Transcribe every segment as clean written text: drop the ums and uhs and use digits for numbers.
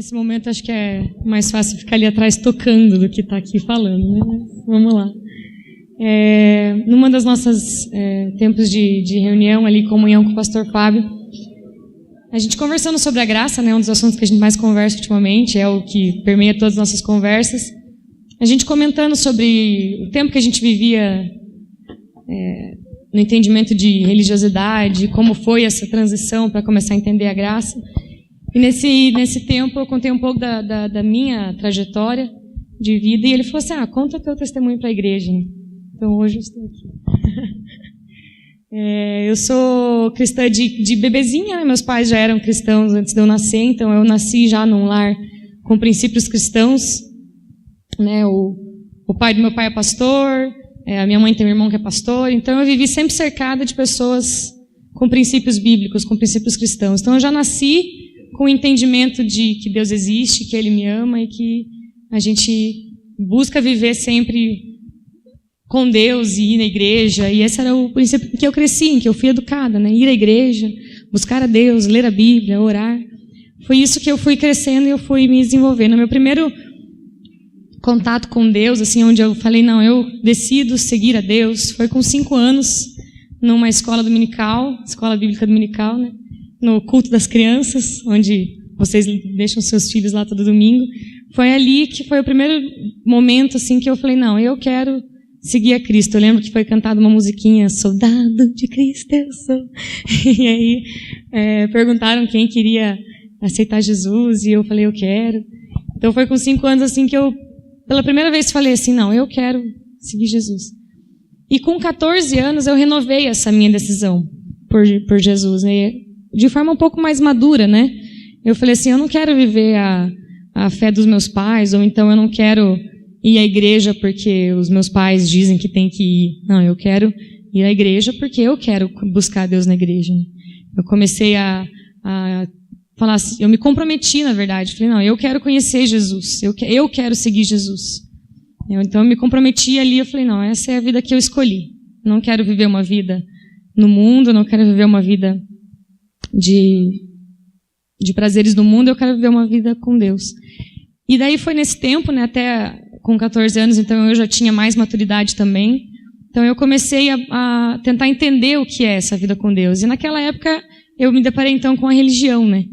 Nesse momento acho que é mais fácil ficar ali atrás tocando do que estar aqui falando, né? Vamos lá. Numa das nossas tempos de reunião ali, comunhão com o pastor Fábio, a gente conversando sobre a graça, né? Um dos assuntos que a gente mais conversa ultimamente, é o que permeia todas as nossas conversas. A gente comentando sobre o tempo que a gente vivia no entendimento de religiosidade, como foi essa transição para começar a entender a graça. E nesse tempo eu contei um pouco da minha trajetória de vida, e ele falou assim, conta teu testemunho para a igreja. Então hoje eu estou aqui. Eu sou cristã de bebezinha, né? Meus pais já eram cristãos antes de eu nascer, então eu nasci já num lar com princípios cristãos, né? O pai do meu pai é pastor, a minha mãe tem um irmão que é pastor, então eu vivi sempre cercada de pessoas com princípios bíblicos, com princípios cristãos. Então eu já nasci com o entendimento de que Deus existe, que Ele me ama e que a gente busca viver sempre com Deus e ir na igreja. E esse era o princípio em que eu cresci, em que eu fui educada, né? Ir à igreja, buscar a Deus, ler a Bíblia, orar. Foi isso que eu fui crescendo e eu fui me desenvolvendo. Meu primeiro contato com Deus, assim, onde eu falei, não, eu decido seguir a Deus, foi com 5 anos, numa escola dominical, escola bíblica dominical, né? No culto das crianças, onde vocês deixam seus filhos lá todo domingo. Foi ali que foi o primeiro momento assim que eu falei, não, eu quero seguir a Cristo. Eu lembro que foi cantada uma musiquinha, Soldado de Cristo eu sou. E aí perguntaram quem queria aceitar Jesus, e eu falei, eu quero. Então foi com 5 anos assim que eu, pela primeira vez, falei assim, não, eu quero seguir Jesus. E com 14 anos eu renovei essa minha decisão por Jesus, né? De forma um pouco mais madura, né? Eu falei assim, eu não quero viver a fé dos meus pais, ou então eu não quero ir à igreja porque os meus pais dizem que tem que ir. Não, eu quero ir à igreja porque eu quero buscar Deus na igreja. Né? Eu comecei a falar assim, eu me comprometi, na verdade. Falei, não, eu quero conhecer Jesus, eu quero seguir Jesus. Então eu me comprometi ali, eu falei, não, essa é a vida que eu escolhi. Eu não quero viver uma vida no mundo, eu não quero viver uma vida de prazeres do mundo, eu quero viver uma vida com Deus. E daí foi nesse tempo, né, até com 14 anos, então eu já tinha mais maturidade também. Então eu comecei a tentar entender o que é essa vida com Deus. E naquela época eu me deparei então com a religião, né?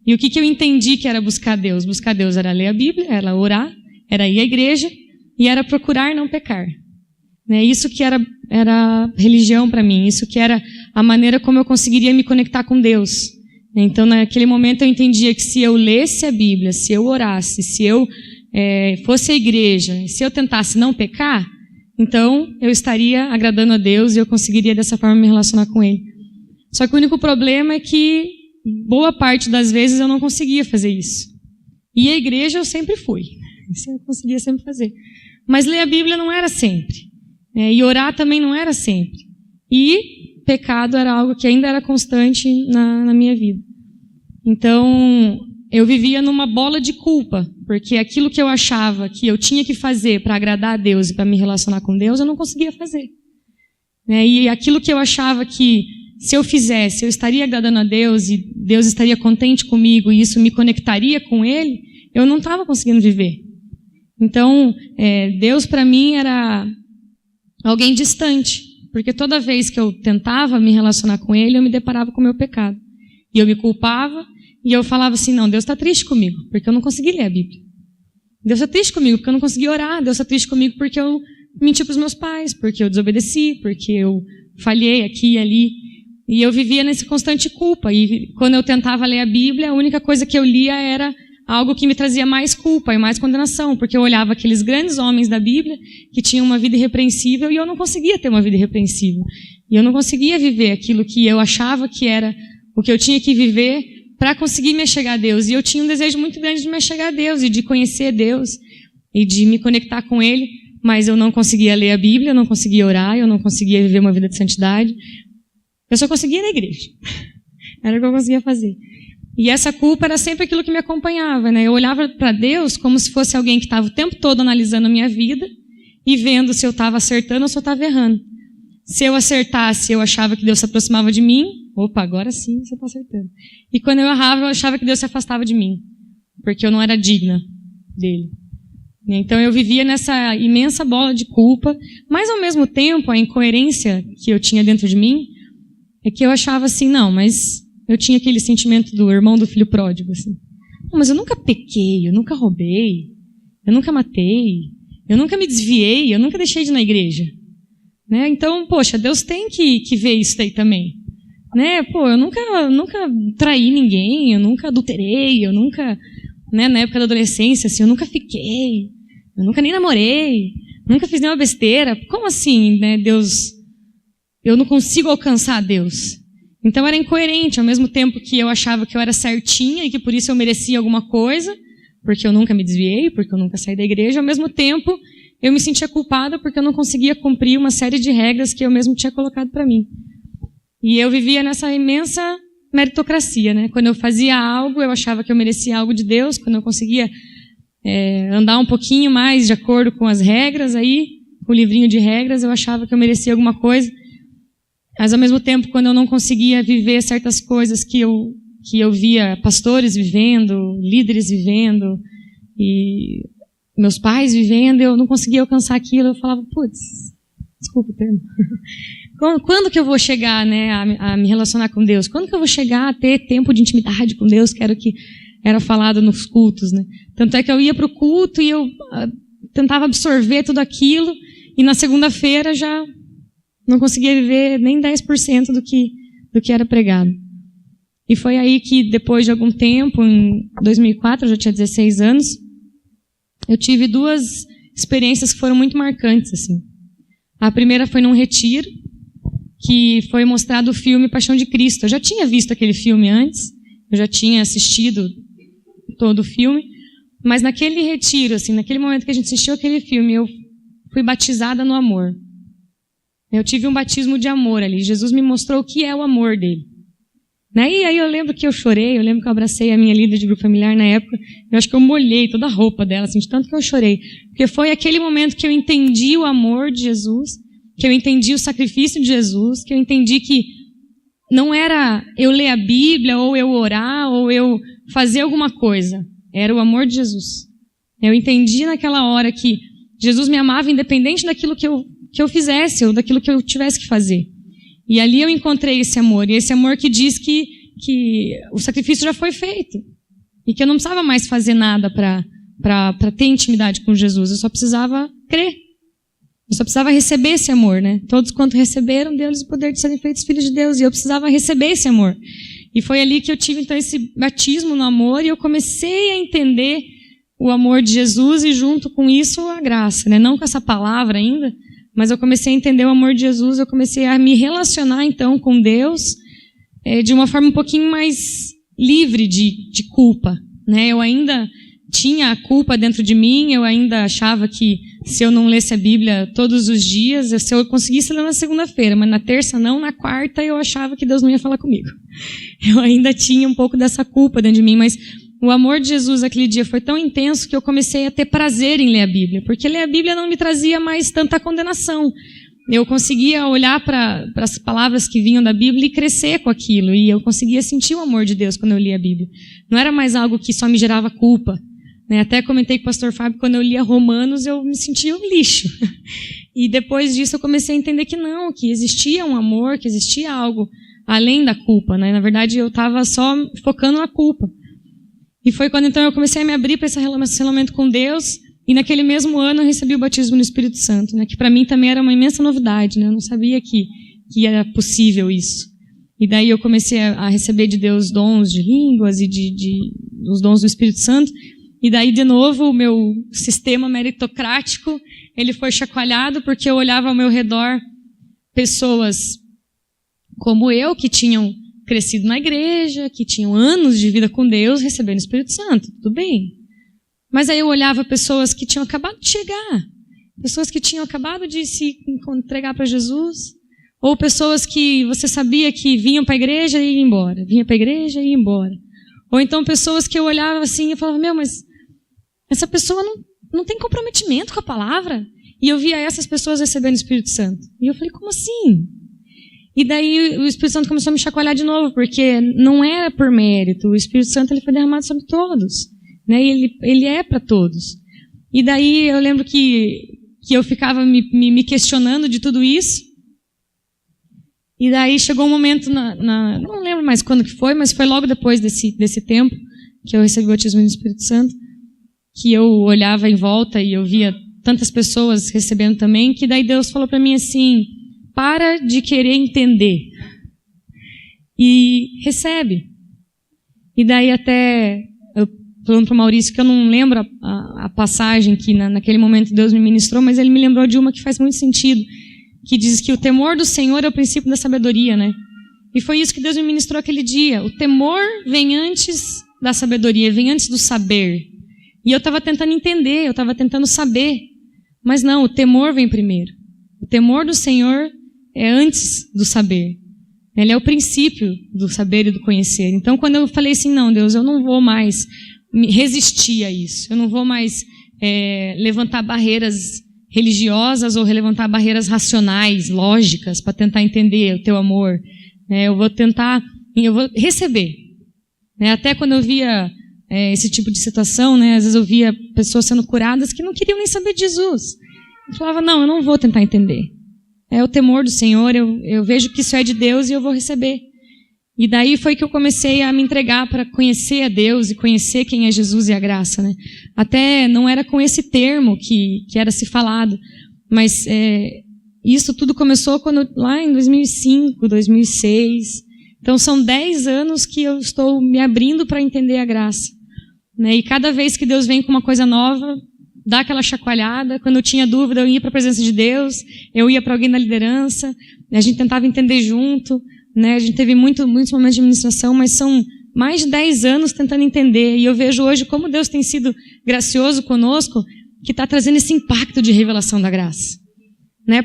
E o que eu entendi que era buscar Deus? Buscar Deus era ler a Bíblia, era orar, era ir à igreja e era procurar não pecar. Né? Isso que era religião para mim, isso que era a maneira como eu conseguiria me conectar com Deus. Então, naquele momento eu entendia que se eu lesse a Bíblia, se eu orasse, se eu fosse à igreja, se eu tentasse não pecar, então eu estaria agradando a Deus e eu conseguiria dessa forma me relacionar com Ele. Só que o único problema é que boa parte das vezes eu não conseguia fazer isso. E a igreja eu sempre fui, isso eu conseguia sempre fazer. Mas ler a Bíblia não era sempre. E orar também não era sempre. E pecado era algo que ainda era constante na minha vida. Então, eu vivia numa bola de culpa, porque aquilo que eu achava que eu tinha que fazer para agradar a Deus e para me relacionar com Deus, eu não conseguia fazer. E aquilo que eu achava que, se eu fizesse, eu estaria agradando a Deus e Deus estaria contente comigo e isso me conectaria com Ele, eu não estava conseguindo viver. Então, Deus para mim era alguém distante, porque toda vez que eu tentava me relacionar com Ele, eu me deparava com o meu pecado. E eu me culpava, e eu falava assim, não, Deus está triste comigo, porque eu não consegui ler a Bíblia. Deus está triste comigo, porque eu não consegui orar. Deus está triste comigo porque eu menti para os meus pais, porque eu desobedeci, porque eu falhei aqui e ali. E eu vivia nessa constante culpa. E quando eu tentava ler a Bíblia, a única coisa que eu lia era algo que me trazia mais culpa e mais condenação, porque eu olhava aqueles grandes homens da Bíblia que tinham uma vida irrepreensível e eu não conseguia ter uma vida irrepreensível. E eu não conseguia viver aquilo que eu achava que era o que eu tinha que viver para conseguir me achegar a Deus. E eu tinha um desejo muito grande de me achegar a Deus e de conhecer Deus e de me conectar com Ele, mas eu não conseguia ler a Bíblia, eu não conseguia orar, eu não conseguia viver uma vida de santidade. Eu só conseguia ir na igreja. Era o que eu conseguia fazer. E essa culpa era sempre aquilo que me acompanhava, né? Eu olhava para Deus como se fosse alguém que estava o tempo todo analisando a minha vida e vendo se eu estava acertando ou se eu estava errando. Se eu acertasse, eu achava que Deus se aproximava de mim. Opa, agora sim você está acertando. E quando eu errava, eu achava que Deus se afastava de mim. porque eu não era digna dele. Então eu vivia nessa imensa bola de culpa, mas ao mesmo tempo a incoerência que eu tinha dentro de mim é que eu achava assim, não, mas eu tinha aquele sentimento do irmão do filho pródigo, assim. Não, mas eu nunca pequei, eu nunca roubei, eu nunca matei, eu nunca me desviei, eu nunca deixei de ir na igreja. Né? Então, poxa, Deus tem que ver isso aí também. Né? Pô, eu nunca traí ninguém, eu nunca adulterei, eu nunca, né, na época da adolescência, assim, eu nunca fiquei, eu nunca nem namorei, nunca fiz nenhuma besteira. Como assim, né, Deus, eu não consigo alcançar Deus? Então era incoerente, ao mesmo tempo que eu achava que eu era certinha e que por isso eu merecia alguma coisa, porque eu nunca me desviei, porque eu nunca saí da igreja, ao mesmo tempo eu me sentia culpada porque eu não conseguia cumprir uma série de regras que eu mesmo tinha colocado para mim. E eu vivia nessa imensa meritocracia, né? Quando eu fazia algo, eu achava que eu merecia algo de Deus, quando eu conseguia andar um pouquinho mais de acordo com as regras, aí, com o livrinho de regras, eu achava que eu merecia alguma coisa. Mas, ao mesmo tempo, quando eu não conseguia viver certas coisas que eu via pastores vivendo, líderes vivendo, e meus pais vivendo, eu não conseguia alcançar aquilo, eu falava, putz, desculpa o termo, quando que eu vou chegar, né, a me relacionar com Deus? Quando que eu vou chegar a ter tempo de intimidade com Deus, que era o que era falado nos cultos, né? Tanto é que eu ia para o culto e eu tentava absorver tudo aquilo, e na segunda-feira já não conseguia viver nem 10% do que era pregado. E foi aí que, depois de algum tempo, em 2004, eu já tinha 16 anos, eu tive 2 experiências que foram muito marcantes, assim. A primeira foi num retiro, que foi mostrado o filme Paixão de Cristo. Eu já tinha visto aquele filme antes, eu já tinha assistido todo o filme, mas naquele retiro, assim, naquele momento que a gente assistiu aquele filme, eu fui batizada no amor. Eu tive um batismo de amor ali. Jesus me mostrou o que é o amor dele. Né? E aí eu lembro que eu chorei, eu lembro que eu abracei a minha líder de grupo familiar na época, eu acho que eu molhei toda a roupa dela, assim, de tanto que eu chorei. Porque foi aquele momento que eu entendi o amor de Jesus, que eu entendi o sacrifício de Jesus, que eu entendi que não era eu ler a Bíblia, ou eu orar, ou eu fazer alguma coisa. Era o amor de Jesus. Eu entendi naquela hora que Jesus me amava independente daquilo que eu fizesse, ou daquilo que eu tivesse que fazer. E ali eu encontrei esse amor, e esse amor que diz que o sacrifício já foi feito, e que eu não precisava mais fazer nada para ter intimidade com Jesus, eu só precisava crer, eu só precisava receber esse amor, né? Todos quanto receberam, deu-lhes o poder de serem feitos filhos de Deus, e eu precisava receber esse amor. E foi ali que eu tive então esse batismo no amor, e eu comecei a entender o amor de Jesus, e junto com isso a graça, né? Não com essa palavra ainda, mas eu comecei a entender o amor de Jesus, eu comecei a me relacionar, então, com Deus de uma forma um pouquinho mais livre de culpa. Né? Eu ainda tinha a culpa dentro de mim, eu ainda achava que se eu não lesse a Bíblia todos os dias, se eu conseguisse ler na segunda-feira, mas na terça não, na quarta eu achava que Deus não ia falar comigo. Eu ainda tinha um pouco dessa culpa dentro de mim, mas o amor de Jesus aquele dia foi tão intenso que eu comecei a ter prazer em ler a Bíblia, porque ler a Bíblia não me trazia mais tanta condenação. Eu conseguia olhar para as palavras que vinham da Bíblia e crescer com aquilo, e eu conseguia sentir o amor de Deus quando eu lia a Bíblia. Não era mais algo que só me gerava culpa. Né? Até comentei com o pastor Fábio, quando eu lia Romanos, eu me sentia um lixo. E depois disso eu comecei a entender que não, que existia um amor, que existia algo além da culpa. Né? Na verdade, eu estava só focando na culpa. E foi quando então eu comecei a me abrir para esse relacionamento com Deus, e naquele mesmo ano eu recebi o batismo no Espírito Santo, né, que para mim também era uma imensa novidade, né, eu não sabia que era possível isso. E daí eu comecei a receber de Deus dons de línguas e os dons do Espírito Santo, e daí de novo o meu sistema meritocrático, ele foi chacoalhado, porque eu olhava ao meu redor pessoas como eu, que tinham crescido na igreja, que tinham anos de vida com Deus, recebendo o Espírito Santo, tudo bem. Mas aí eu olhava pessoas que tinham acabado de chegar, pessoas que tinham acabado de se entregar para Jesus, ou pessoas que você sabia que vinham para a igreja e iam embora, vinha para a igreja e ia embora. Ou então pessoas que eu olhava assim e falava, mas essa pessoa não tem comprometimento com a palavra. E eu via essas pessoas recebendo o Espírito Santo. E eu falei, como assim? E daí o Espírito Santo começou a me chacoalhar de novo, porque não era por mérito. O Espírito Santo ele foi derramado sobre todos. né? E ele é para todos. E daí eu lembro que eu ficava me questionando de tudo isso. E daí chegou um momento, não lembro mais quando que foi, mas foi logo depois desse tempo que eu recebi o batismo no Espírito Santo, que eu olhava em volta e eu via tantas pessoas recebendo também, que daí Deus falou para mim assim: para de querer entender e recebe. E daí até, eu falando para o Maurício que eu não lembro a passagem que naquele momento Deus me ministrou, mas ele me lembrou de uma que faz muito sentido, que diz que o temor do Senhor é o princípio da sabedoria, né? E foi isso que Deus me ministrou aquele dia. O temor vem antes da sabedoria, vem antes do saber. E eu estava tentando entender, eu estava tentando saber. Mas não, o temor vem primeiro. O temor do Senhor é antes do saber. Ele é o princípio do saber e do conhecer. Então, quando eu falei assim, não, Deus, eu não vou mais resistir a isso. Eu não vou mais levantar barreiras religiosas ou levantar barreiras racionais, lógicas, para tentar entender o teu amor. Eu vou receber. Até quando eu via esse tipo de situação, às vezes eu via pessoas sendo curadas que não queriam nem saber de Jesus. Eu falava, não, eu não vou tentar entender. É o temor do Senhor, eu vejo que isso é de Deus e eu vou receber. E daí foi que eu comecei a me entregar para conhecer a Deus e conhecer quem é Jesus e a graça. Até não era com esse termo que era se falado, mas isso tudo começou lá em 2005, 2006. Então são 10 anos que eu estou me abrindo para entender a graça. E cada vez que Deus vem com uma coisa nova, dá aquela chacoalhada. Quando eu tinha dúvida, eu ia para a presença de Deus, eu ia para alguém da liderança, a gente tentava entender junto. A gente teve muitos momentos de ministração, mas são mais de 10 anos tentando entender. E eu vejo hoje como Deus tem sido gracioso conosco, que está trazendo esse impacto de revelação da graça.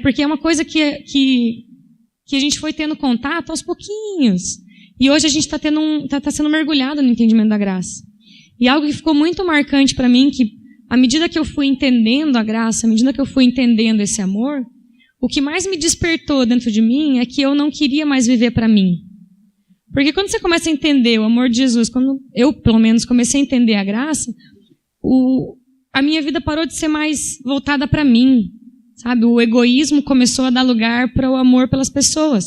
Porque é uma coisa que a gente foi tendo contato aos pouquinhos. E hoje a gente está sendo mergulhado no entendimento da graça. E algo que ficou muito marcante para mim, que à medida que eu fui entendendo a graça, à medida que eu fui entendendo esse amor, o que mais me despertou dentro de mim é que eu não queria mais viver para mim. Porque quando você começa a entender o amor de Jesus, quando eu, pelo menos, comecei a entender a graça, a minha vida parou de ser mais voltada para mim. Sabe? O egoísmo começou a dar lugar para o amor pelas pessoas.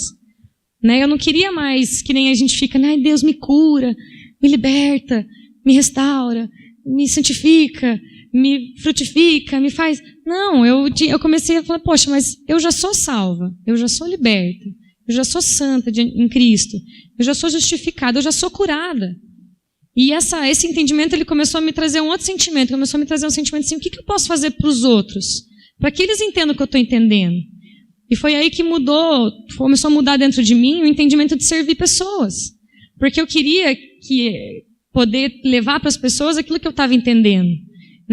Eu não queria mais que nem a gente fica, Deus me cura, me liberta, me restaura, me santifica, me frutifica, me faz... Não, eu comecei a falar, poxa, mas eu já sou salva, eu já sou liberta, eu já sou santa em Cristo, eu já sou justificada, eu já sou curada. E esse entendimento, ele começou a me trazer um outro sentimento, começou a me trazer um sentimento assim, o que eu posso fazer para os outros? Para que eles entendam o que eu estou entendendo. E foi aí que começou a mudar dentro de mim o entendimento de servir pessoas. Porque eu queria poder levar para as pessoas aquilo que eu estava entendendo.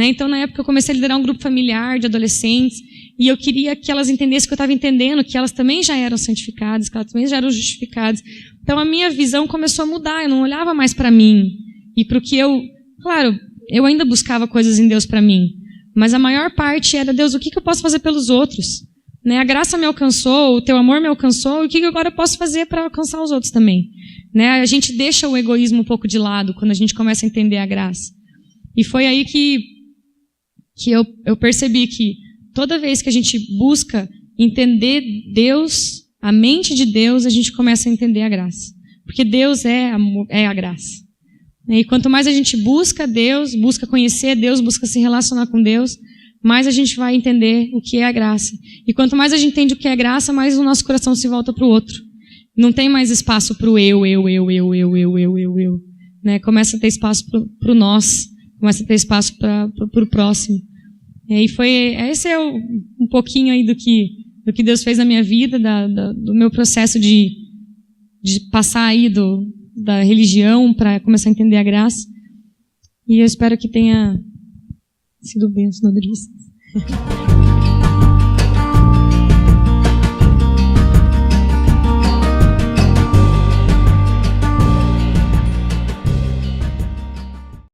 Então, na época, eu comecei a liderar um grupo familiar de adolescentes, e eu queria que elas entendessem o que eu estava entendendo, que elas também já eram santificadas, que elas também já eram justificadas. Então, a minha visão começou a mudar, eu não olhava mais para mim, e para o que claro, eu ainda buscava coisas em Deus para mim, mas a maior parte era, Deus, o que eu posso fazer pelos outros? A graça me alcançou, o teu amor me alcançou, o que agora eu posso fazer para alcançar os outros também? A gente deixa o egoísmo um pouco de lado quando a gente começa a entender a graça. E foi aí que eu percebi que toda vez que a gente busca entender Deus, a mente de Deus, a gente começa a entender a graça. Porque Deus é a graça. E quanto mais a gente busca Deus, busca conhecer Deus, busca se relacionar com Deus, mais a gente vai entender o que é a graça. E quanto mais a gente entende o que é graça, mais o nosso coração se volta para o outro. Não tem mais espaço para o eu. Começa a ter espaço para o nós, começa a ter espaço para o próximo. E esse é um pouquinho aí do que Deus fez na minha vida, do meu processo de passar aí da religião para começar a entender a graça. E eu espero que tenha sido bem o ensinador de vocês.